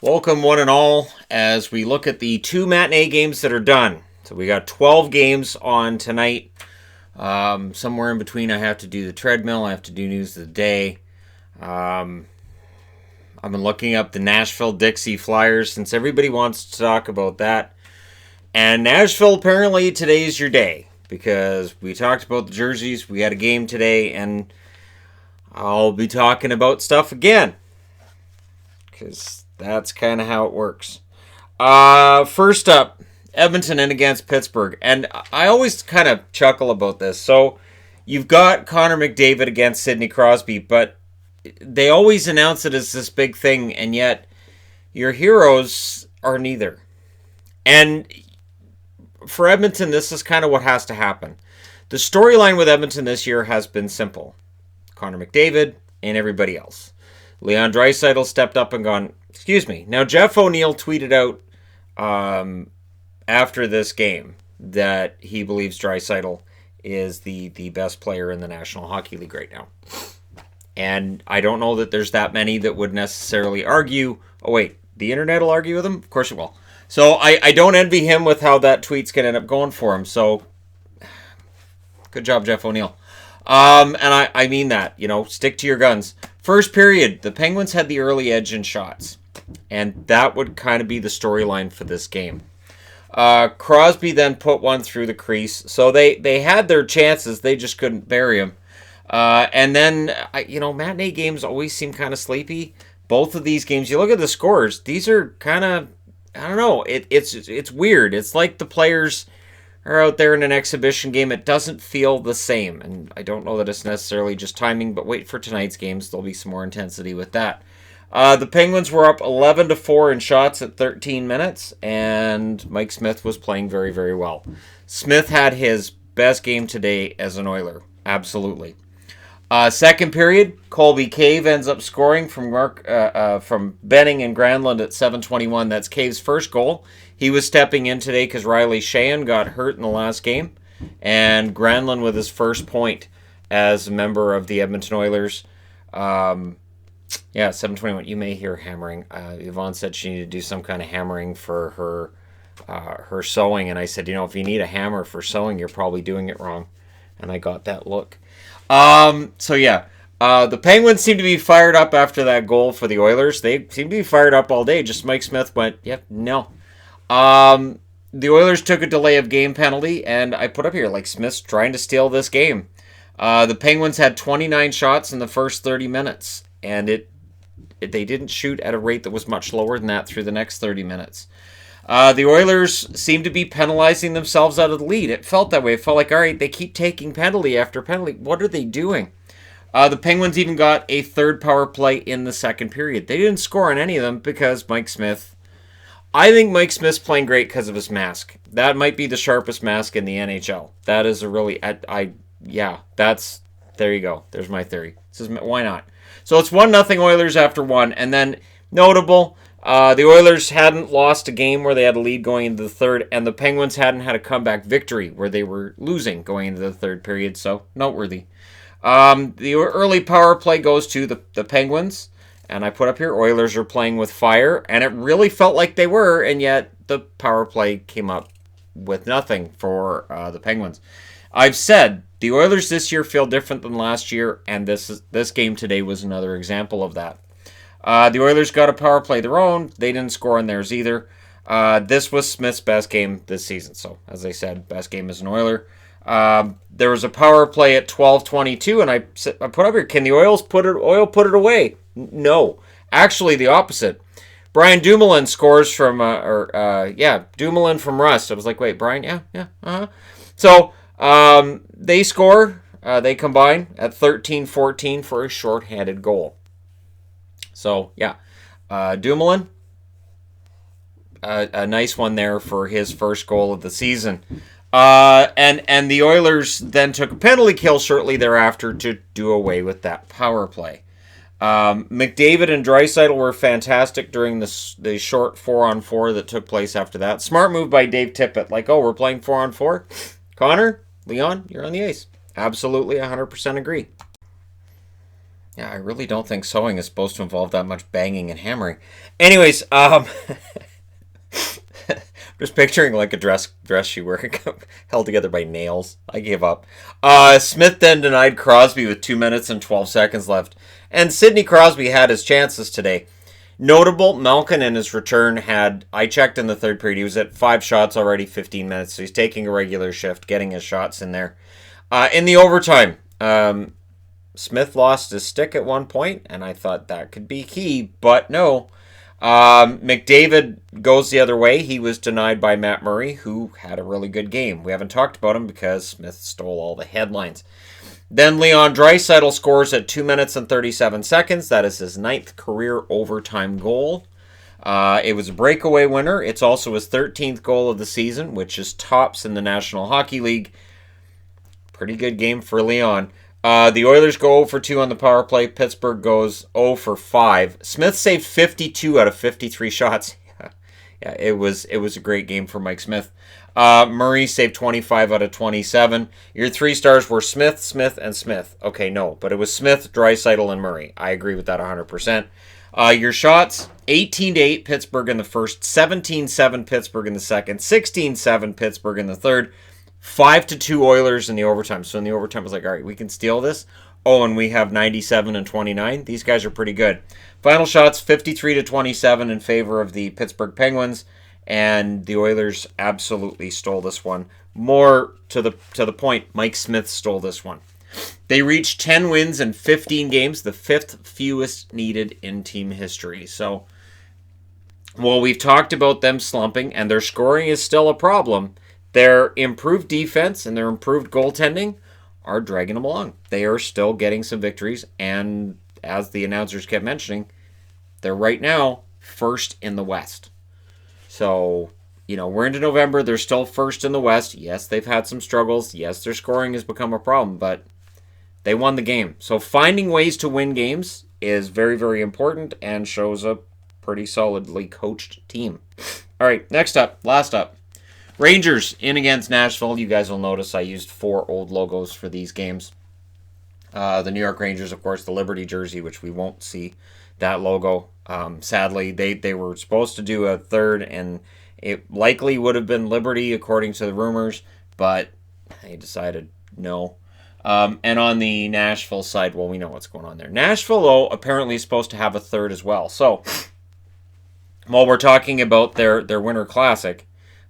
Welcome one and all as we look at the two matinee games that are done. So we got 12 games on tonight. Somewhere in between I have to do the treadmill. I have to do news of the day. I've been looking up the Nashville-Dixie Flyers since everybody wants to talk about that. And Nashville, apparently today's your day because we talked about the jerseys. We had a game today and I'll be talking about stuff again because that's kind of how it works. First up, Edmonton in against Pittsburgh. And I always kind of chuckle about this. So you've got Connor McDavid against Sidney Crosby, but they always announce it as this big thing, and yet your heroes are neither. And for Edmonton, this is kind of what has to happen. The storyline with Edmonton this year has been simple. Connor McDavid and everybody else. Leon Draisaitl stepped up and gone, excuse me. Now, Jeff O'Neill tweeted out after this game that he believes Draisaitl is the best player in the National Hockey League right now. And I don't know that there's that many that would necessarily argue. Oh, wait, the internet will argue with him? Of course it will. So I don't envy him with how that tweet's going to end up going for him. So good job, Jeff O'Neill. And I mean that, stick to your guns. First period, the Penguins had the early edge in shots. And that would kind of be the storyline for this game. Crosby then put one through the crease. So they had their chances. They just couldn't bury them. And then, matinee games always seem kind of sleepy. Both of these games, you look at the scores, these are kind of, I don't know, it's weird. It's like the players are out there in an exhibition game. It doesn't feel the same. And I don't know that it's necessarily just timing, but wait for tonight's games. There'll be some more intensity with that. The Penguins were up 11-4 in shots at 13 minutes, and Mike Smith was playing very, very well. Smith had his best game today as an Oiler. Absolutely. Second period, Colby Cave ends up scoring from Benning and Granlund at 7:21. That's Cave's first goal. He was stepping in today because Riley Sheahan got hurt in the last game. And Granlund with his first point as a member of the Edmonton Oilers. 7:21. You may hear hammering. Yvonne said she needed to do some kind of hammering for her sewing. And I said, if you need a hammer for sewing, you're probably doing it wrong. And I got that look. The Penguins seem to be fired up after that goal for the Oilers. They seem to be fired up all day. Just Mike Smith went, yep, no. The Oilers took a delay of game penalty, and I put up here, Smith's trying to steal this game. The Penguins had 29 shots in the first 30 minutes, and they didn't shoot at a rate that was much lower than that through the next 30 minutes. The Oilers seemed to be penalizing themselves out of the lead. It felt that way. It felt like, all right, they keep taking penalty after penalty. What are they doing? The Penguins even got a third power play in the second period. They didn't score on any of them because I think Mike Smith's playing great because of his mask. That might be the sharpest mask in the NHL. That is a really, there you go. There's my theory. Why not? So it's 1-0 Oilers after one. And then notable, the Oilers hadn't lost a game where they had a lead going into the third, and the Penguins hadn't had a comeback victory where they were losing going into the third period, so noteworthy. The early power play goes to the Penguins, and I put up here, Oilers are playing with fire, and it really felt like they were, and yet the power play came up with nothing for the Penguins. I've said the Oilers this year feel different than last year, and this game today was another example of that. The Oilers got a power play of their own. They didn't score on theirs either. This was Smith's best game this season. So, as I said, best game as an Oiler. There was a power play at 12:22, and I put up here, can the Oil put it away? No. Actually, the opposite. Brian Dumoulin scores from, Dumoulin from Rust. I was like, wait, Brian? Yeah, uh-huh. So, they score. They combine at 13-14 for a shorthanded goal. So, Dumoulin, a nice one there for his first goal of the season. And the Oilers then took a penalty kill shortly thereafter to do away with that power play. McDavid and Draisaitl were fantastic during the short 4-on-4 that took place after that. Smart move by Dave Tippett. We're playing 4-on-4. Connor, Leon, you're on the ice. Absolutely, 100% agree. Yeah, I really don't think sewing is supposed to involve that much banging and hammering. Anyways, just picturing like a dress she wearing held together by nails. I gave up. Smith then denied Crosby with 2 minutes and 12 seconds left. And Sidney Crosby had his chances today. Notable, Malkin in his return I checked in the third period, he was at 5 shots already, 15 minutes. So he's taking a regular shift, getting his shots in there. In the overtime, Smith lost his stick at one point, and I thought that could be key, but no. McDavid goes the other way. He was denied by Matt Murray, who had a really good game. We haven't talked about him because Smith stole all the headlines. Then Leon Draisaitl scores at 2 minutes and 37 seconds. That is his 9th career overtime goal. It was a breakaway winner. It's also his 13th goal of the season, which is tops in the National Hockey League. Pretty good game for Leon. The Oilers go 0 for 2 on the power play. Pittsburgh goes 0 for 5. Smith saved 52 out of 53 shots. Yeah, it was a great game for Mike Smith. Murray saved 25 out of 27. Your 3 stars were Smith, Smith, and Smith. Okay, no, but it was Smith, Draisaitl, and Murray. I agree with that 100%. Your shots, 18-8 Pittsburgh in the first, 17-7 Pittsburgh in the second, 16-7 Pittsburgh in the third, 5-2 Oilers in the overtime. So in the overtime, I was like, all right, we can steal this. Oh, and we have 97 and 29. These guys are pretty good. Final shots, 53-27 in favor of the Pittsburgh Penguins. And the Oilers absolutely stole this one. More to the point, Mike Smith stole this one. They reached 10 wins in 15 games, the 5th fewest needed in team history. So, while we've talked about them slumping, and their scoring is still a problem, their improved defense and their improved goaltending are dragging them along. They are still getting some victories, and as the announcers kept mentioning, they're right now first in the West. So, we're into November. They're still first in the West. Yes, they've had some struggles. Yes, their scoring has become a problem, but they won the game. So finding ways to win games is very, very important and shows a pretty solidly coached team. All right, last up. Rangers in against Nashville. You guys will notice I used 4 old logos for these games. The New York Rangers, of course, the Liberty jersey, which we won't see that logo. Sadly, they were supposed to do a third, and it likely would have been Liberty, according to the rumors, but they decided no. And on the Nashville side, well, we know what's going on there. Nashville, though, apparently is supposed to have a third as well. So, while we're talking about their Winter Classic,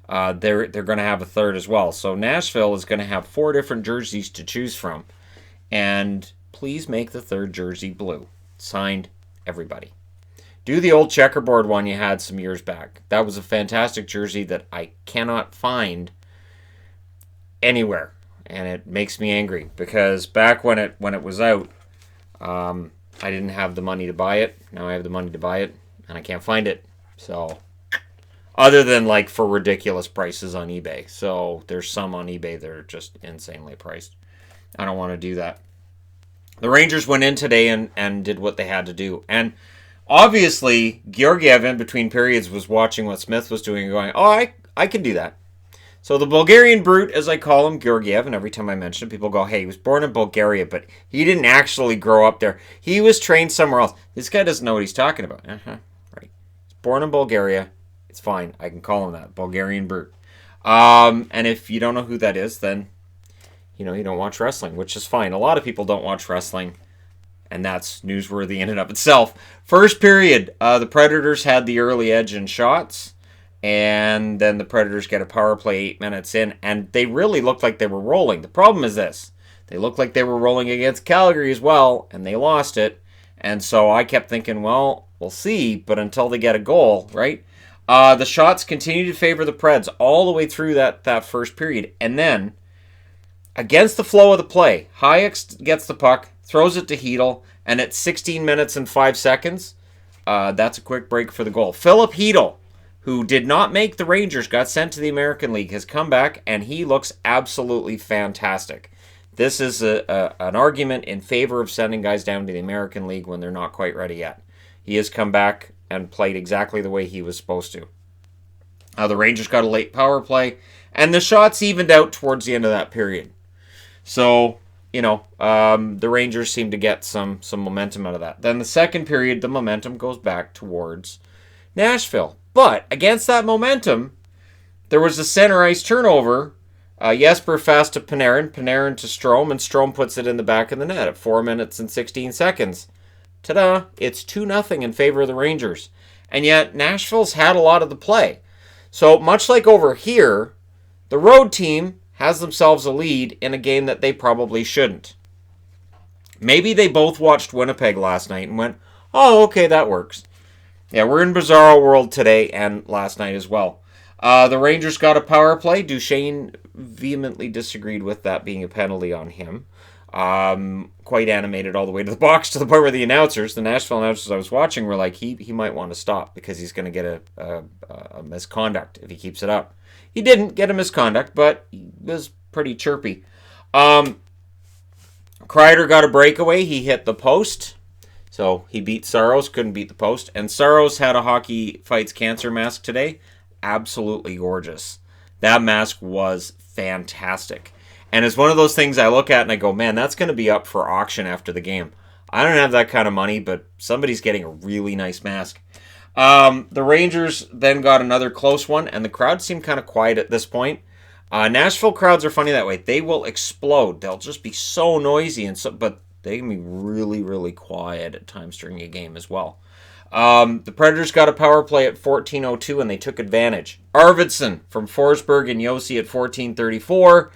they're going to have a third as well. So Nashville is going to have 4 different jerseys to choose from. And please make the third jersey blue. Signed, everybody. Do the old checkerboard one you had some years back. That was a fantastic jersey that I cannot find anywhere. And it makes me angry. Because back when it was out, I didn't have the money to buy it. Now I have the money to buy it. And I can't find it. So, other than like for ridiculous prices on eBay. So there's some on eBay that are just insanely priced. I don't want to do that. The Rangers went in today and did what they had to do. And obviously, Georgiev in between periods was watching what Smith was doing and going, oh, I can do that. So the Bulgarian brute, as I call him, Georgiev, and every time I mention it, people go, hey, he was born in Bulgaria, but he didn't actually grow up there. He was trained somewhere else. This guy doesn't know what he's talking about. Right. He's born in Bulgaria. It's fine. I can call him that. Bulgarian brute. And if you don't know who that is, then, you don't watch wrestling, which is fine. A lot of people don't watch wrestling, and that's newsworthy in and of itself. First period, the Predators had the early edge in shots, and then the Predators get a power play 8 minutes in, and they really looked like they were rolling. The problem is this. They looked like they were rolling against Calgary as well, and they lost it. And so I kept thinking, well, we'll see, but until they get a goal, right? The shots continue to favor the Preds all the way through that first period. And then, against the flow of the play, Hayek gets the puck, throws it to Hedl, and at 16 minutes and 5 seconds, that's a quick break for the goal. Philip Hedl, who did not make the Rangers, got sent to the American League, has come back, and he looks absolutely fantastic. This is an argument in favor of sending guys down to the American League when they're not quite ready yet. He has come back and played exactly the way he was supposed to. The Rangers got a late power play, and the shots evened out towards the end of that period. So, the Rangers seem to get some momentum out of that. Then the second period, the momentum goes back towards Nashville. But against that momentum, there was a center ice turnover. Jesper fast to Panarin to Strome, and Strome puts it in the back of the net at 4 minutes and 16 seconds. Ta-da! It's 2-0 in favor of the Rangers. And yet, Nashville's had a lot of the play. So, much like over here, the road team has themselves a lead in a game that they probably shouldn't. Maybe they both watched Winnipeg last night and went, oh, okay, that works. Yeah, we're in bizarro world today and last night as well. The Rangers got a power play. Duchesne vehemently disagreed with that being a penalty on him. Quite animated all the way to the box, to the point where the Nashville announcers I was watching were like, he might want to stop because he's going to get a misconduct if he keeps it up. He didn't get a misconduct, but he was pretty chirpy. Kreider got a breakaway. He hit the post. So he beat Saros, couldn't beat the post. And Saros had a Hockey Fights Cancer mask today. Absolutely gorgeous. That mask was fantastic. And it's one of those things I look at and I go, man, that's going to be up for auction after the game. I don't have that kind of money, but somebody's getting a really nice mask. The Rangers then got another close one, and the crowd seemed kind of quiet at this point. Nashville crowds are funny that way. They will explode. They'll just be so noisy, but they can be really, really quiet at times during a game as well. The Predators got a power play at 14:02, and they took advantage. Arvidsson from Forsberg and Yossi at 14:34.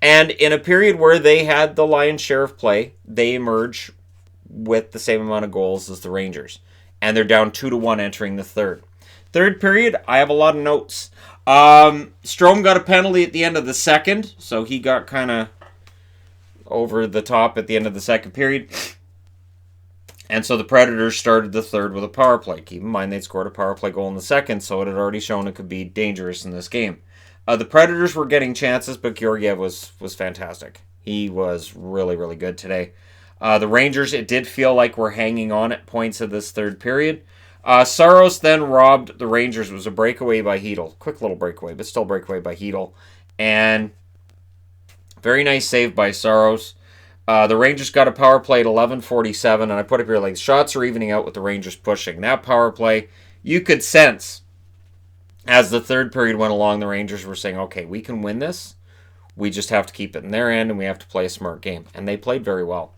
And in a period where they had the lion's share of play, they emerge with the same amount of goals as the Rangers. And they're down 2-1 entering the third. Third period, I have a lot of notes. Strome got a penalty at the end of the second, so he got kind of over the top at the end of the second period. And so the Predators started the third with a power play. Keep in mind they'd scored a power play goal in the second, so it had already shown it could be dangerous in this game. The Predators were getting chances, but Georgiev was fantastic. He was really, really good today. The Rangers, it did feel like we're hanging on at points of this third period. Saros then robbed the Rangers. It was a breakaway by Hedl. Quick little breakaway, but still breakaway by Hedl. And very nice save by Saros. The Rangers got a power play at 11:47, and I put up here like shots are evening out with the Rangers pushing. That power play, you could sense as the third period went along, the Rangers were saying, okay, we can win this. We just have to keep it in their end, and we have to play a smart game. And they played very well.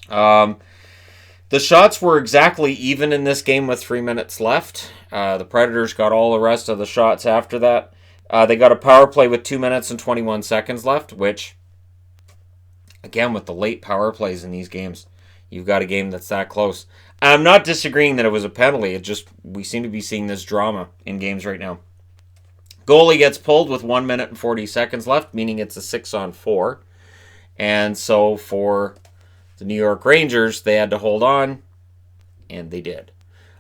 The shots were exactly even in this game with 3 minutes left. The Predators got all the rest of the shots after that. They got a power play with 2 minutes and 21 seconds left, which, again, with the late power plays in these games, you've got a game that's that close. I'm not disagreeing that it was a penalty. It just, we seem to be seeing this drama in games right now. Goalie gets pulled with 1 minute and 40 seconds left, meaning it's a 6-on-4. And so for the New York Rangers, they had to hold on, and they did.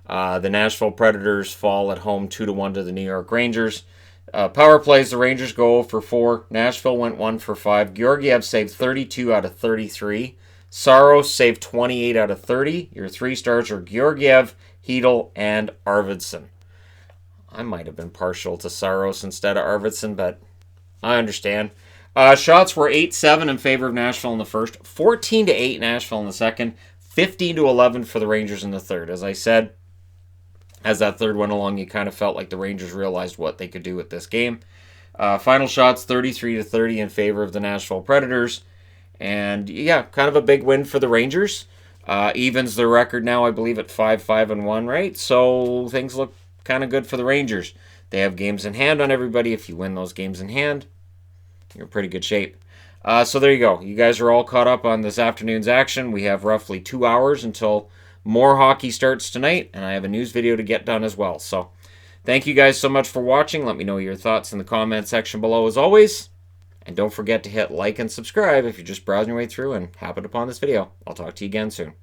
The Nashville Predators fall at home 2-1 to the New York Rangers. Power plays, the Rangers go 0-for-4. Nashville went 1-for-5. Georgiev saved 32 out of 33. Saros saved 28 out of 30. Your 3 stars are Georgiev, Hedl, and Arvidsson. I might have been partial to Saros instead of Arvidsson, but I understand. Shots were 8-7 in favor of Nashville in the first, 14-8 Nashville in the second, 15-11 for the Rangers in the third. As I said, as that third went along, you kind of felt like the Rangers realized what they could do with this game. Final shots, 33-30 in favor of the Nashville Predators. And yeah, kind of a big win for the Rangers. Evens their record now, I believe, at 5-5-1, right? So things look kind of good for the Rangers. They have games in hand on everybody. If you win those games in hand, you're in pretty good shape. So there you go. You guys are all caught up on this afternoon's action. We have roughly 2 hours until more hockey starts tonight, and I have a news video to get done as well. So thank you guys so much for watching. Let me know your thoughts in the comment section below as always. And don't forget to hit like and subscribe if you're just browsing your way through and happened upon this video. I'll talk to you again soon.